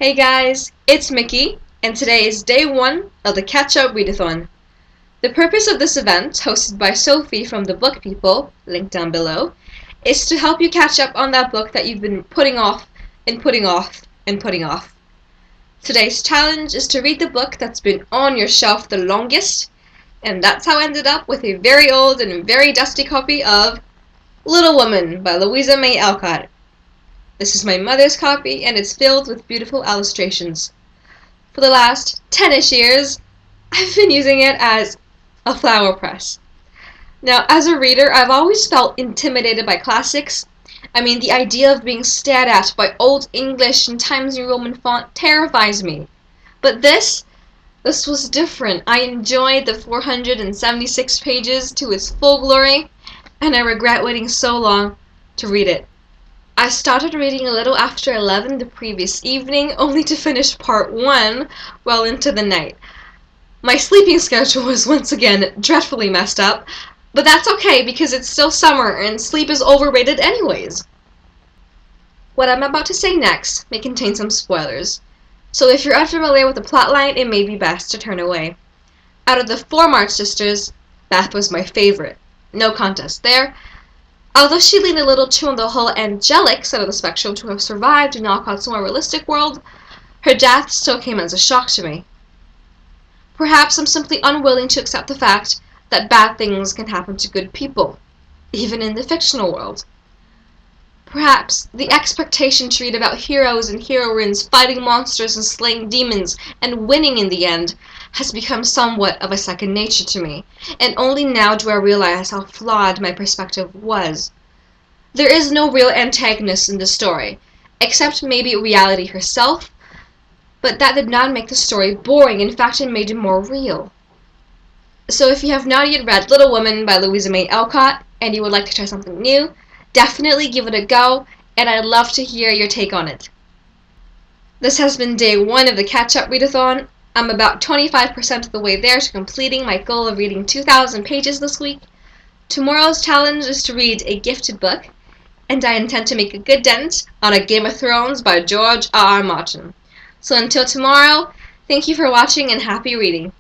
Hey guys, it's Mickey, and today is day one of the Catch-Up Readathon. The purpose of this event, hosted by Sophie from the Book People, linked down below, is to help you catch up on that book that you've been putting off and putting off and putting off. Today's challenge is to read the book that's been on your shelf the longest, and that's how I ended up with a very old and very dusty copy of Little Woman by Louisa May Alcott. This is my mother's copy, and it's filled with beautiful illustrations. For the last 10-ish years, I've been using it as a flower press. Now, as a reader, I've always felt intimidated by classics. The idea of being stared at by Old English and Times New Roman font terrifies me. But this was different. I enjoyed the 476 pages to its full glory, and I regret waiting so long to read it. I started reading a little after 11 the previous evening, only to finish part 1 well into the night. My sleeping schedule was once again dreadfully messed up, but that's okay because it's still summer and sleep is overrated anyways. What I'm about to say next may contain some spoilers, so if you're unfamiliar with the plotline, it may be best to turn away. Out of the 4 March sisters, Beth was my favorite. No contest there. Although she leaned a little too on the whole angelic side of the spectrum to have survived in Alcott's more realistic world, her death still came as a shock to me. Perhaps I'm simply unwilling to accept the fact that bad things can happen to good people, even in the fictional world. Perhaps the expectation to read about heroes and heroines fighting monsters and slaying demons and winning in the end has become somewhat of a second nature to me, and only now do I realize how flawed my perspective was. There is no real antagonist in the story, except maybe reality herself, but that did not make the story boring. In fact, it made it more real. So if you have not yet read Little Woman by Louisa May Alcott and you would like to try something new, definitely give it a go, and I'd love to hear your take on it. This has been day 1 of the Catch-Up Readathon. I'm about 25% of the way there to completing my goal of reading 2,000 pages this week. Tomorrow's challenge is to read a gifted book, and I intend to make a good dent on A Game of Thrones by George R. R. Martin. So until tomorrow, thank you for watching and happy reading.